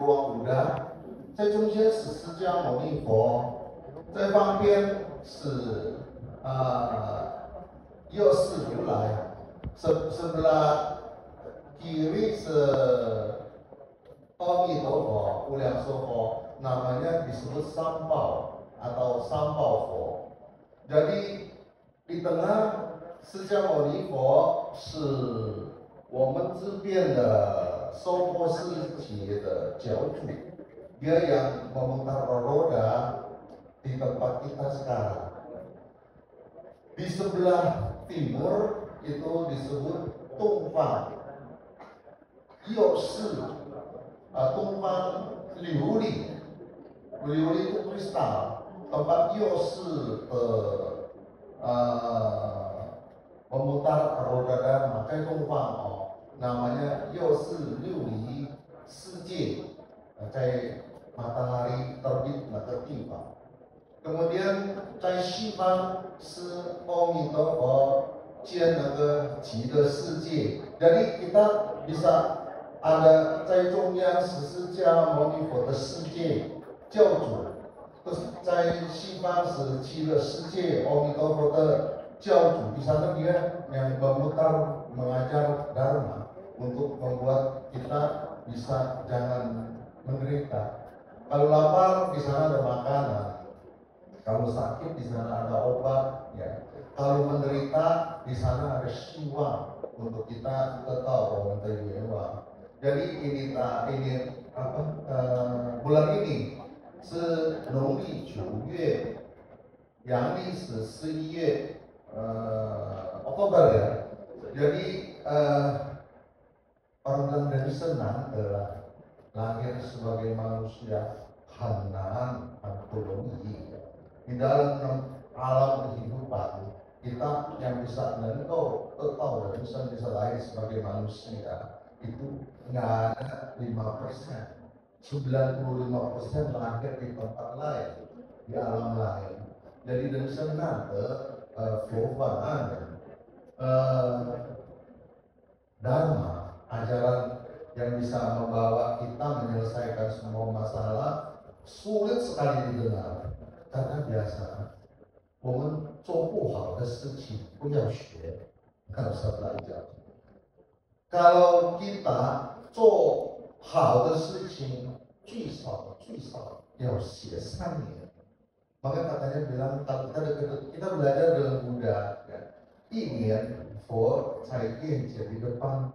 光武的，在中间是释迦牟尼佛，在旁边是又是如来，sebelah kiri阿弥陀佛、无量寿佛，namanya disebut Sambal atau Sambal佛。Jadi di tengah 释迦牟尼佛是我们这边的娑婆世界的教主，dia yang memutar roda di tempat kita sekarang. Di sebelah timur itu disebut Tungfang, Yosi, Tungfang Liuli. Liuli itu kristal, tempat Yosi memutar roda dharma, kayak Tungfang, namanya Yosi Liuli Sije, kayak matahari terbit maka timpa. Kemudian 在西方是阿弥陀佛建那个极乐世界，jadi kita bisa ada 在中央是释迦牟尼佛的世界教主，在西方是极乐世界阿弥陀佛的教主，di sana dia yang memutar mengajar dharma untuk membuat kita bisa jangan menderita. Kalau lapar di sana ada makanan. Kalau sakit di sana ada obat, ya. Kalau menderita di sana ada siwa untuk kita tetap menerima. Jadi ini bulan ini 是农历9月，阳历是11月Oktober ya. Jadi orang bilang dari senang adalah lahir sebagai manusia hanan antologi. Di dalam alam kehidupan kita yang bisa nengkau tahu dan bisa lahir sebagai manusia itu nggak ada 5%, 95% lahir di tempat lain, di alam lain. Jadi dari sana Flovan Dharma, ajaran yang bisa membawa kita menyelesaikan semua masalah sulit sekali didengar. Karena biasa, 我们做不好的事情不要学，nggak usah belajar. Kalau kita 做好的事情，最少要写3年。Maka katanya bilang kalau kita belajar dengan Buddha, ya, 1年佛才变解 di depan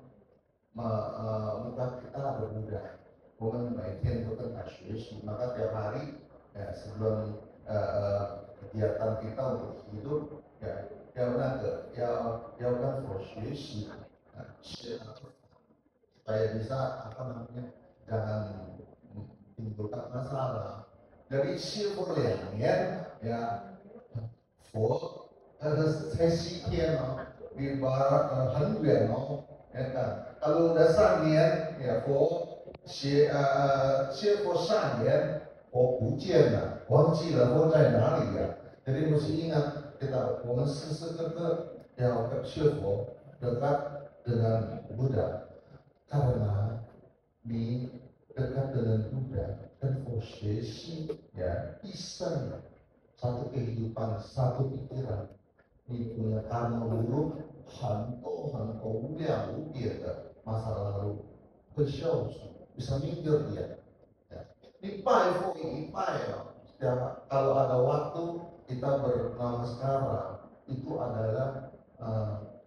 muka kita ada Buddha. 我们每天都跟他学习，maka tiap hari ya, sebelum kegiatan kita untuk hidup ya kan for 学习 supaya bisa jangan menimbulkan masalah. Jadi 师父2年 ya 佛才7天di barat 很远ya kan. Kalau udah 3年 ya 佛师父3年我不见了，忘记了我在哪里呀？Jadi mesti ingat kita, 我们时时刻刻要学佛 dekat dengan Buddha. Karena di dekat dengan Buddha dan 佛学习 ya, 一生 satu kehidupan, satu pikiran, 你punya karma buruk 很多无量无边的 masa lalu 会消除， bisa mikir dia. Di Pai setiap kalau ada waktu kita bernamaskara itu adalah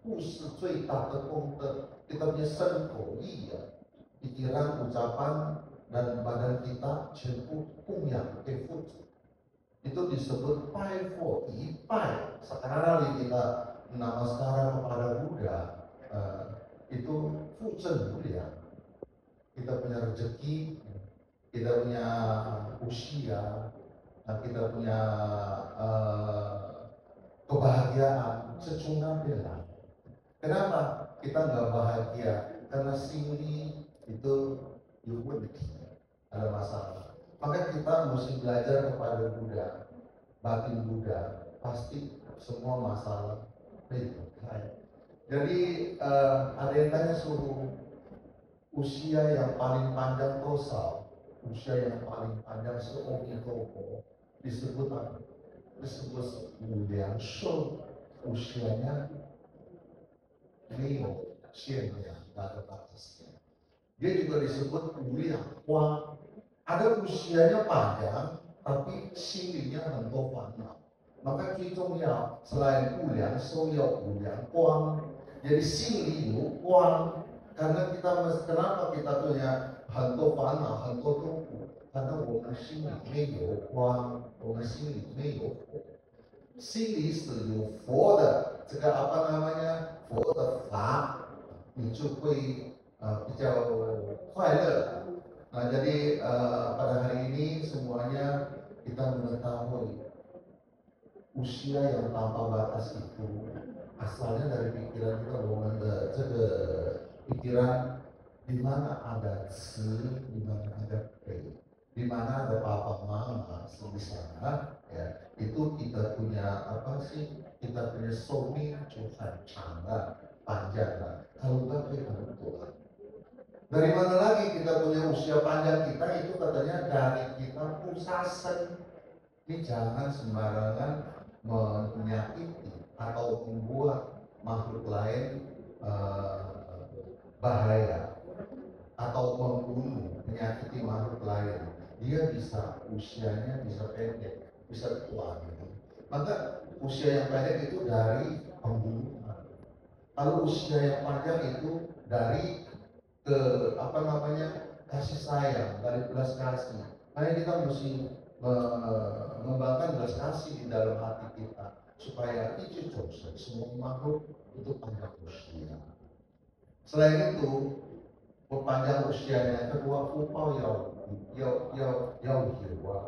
故事最大的功德 kita punya 身口意 ya, pikiran, ucapan dan badan kita 全部供养给佛祖， itu disebut Pai Fo Pai. Sekarang kita namaskara kepada Buddha, itu fucen mulia. Kita punya rezeki, kita punya usia, kita punya kebahagiaan secunga bela. Kenapa kita nggak bahagia? Karena sini itu ada masalah. Maka kita mesti belajar kepada Buddha, batin Buddha, pasti semua masalah baik. Jadi ada yang tanya suruh usia yang paling panjang total usia yang paling panjang seumur hidup disebut apa? Disebut Wuliang Shou, usianya Leo, Xianliang, nggak ada batasnya. Dia juga disebut Wuliang Guang. Ada usianya panjang, tapi silinya很多烦恼。maka 最重要 selain Wuliang Shou 要Wuliang Guang. Jadi sili有光， karena kenapa kita punya 很多烦恼、很多痛苦？karena 我们心里面有光，我们心里面有火。心里是有佛的，这个apa namanya 佛的法，你就会比较快乐。Nah jadi pada hari ini semuanya kita mengetahui usia yang tanpa batas itu asalnya dari pikiran kita bahwa这个 pikiran di mana ada ci, di mana ada pei, di mana ada papa mama di sana, ya itu kita punya apa sih? Kita punya somi Tuhan canda panjang lah. Kalau nggak kita betul. Dari mana lagi kita punya usia panjang kita itu katanya dari kita pusasen. Ini jangan sembarangan menyakiti atau membuat makhluk lain bahaya atau membunuh, menyakiti makhluk lain. Dia bisa usianya bisa pendek, bisa tua gitu. Maka usia yang pendek itu dari pembunuhan. Kalau usia yang panjang itu dari apa namanya kasih sayang, dari belas kasih. Makanya kita mesti mengembangkan belas kasih di dalam hati kita supaya itu semua makhluk itu panjang usia. Selain itu, perpanjang usianya kedua upah要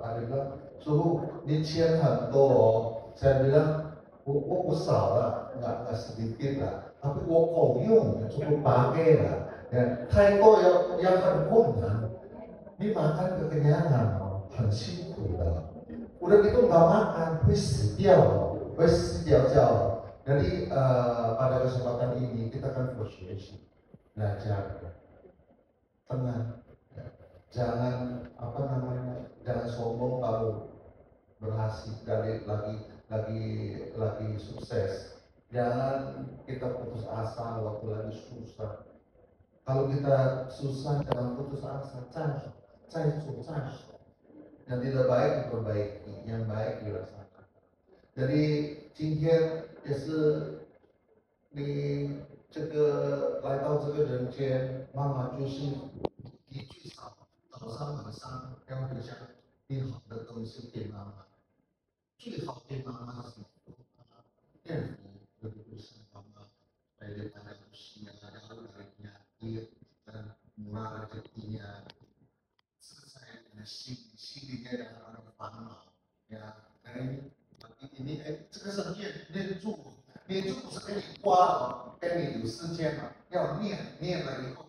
ada bilang suhu 你签很多哦 saya bilang 我不少了 nggak sedikit lah tapi 我够用 cukup pakai lah ya, 太多要很困难 你makan kekenyangan 很辛苦的 udah gitu nggak makan 会死掉 jadi pada kesempatan ini kita akan bersyukur belajar tenang, jangan apa namanya, jangan sombong kalau berhasil lagi sukses. Jangan kita putus asa waktu lagi susah. Kalau kita susah jangan putus asa, yang tidak baik diperbaiki, yang baik dirasakan. Jadi 今天也是你这个来到这个人间，妈妈就是你最少早上晚上要留下最好的东西给妈妈，最好给妈妈是念佛，就是妈妈daripada usia jauh dari penyakit dan mulai rezekinya selesai dengan silinya dan ada烦恼ya. ini 这个是念住，念住不是给你刮了，给你有时间嘛，要念了以后。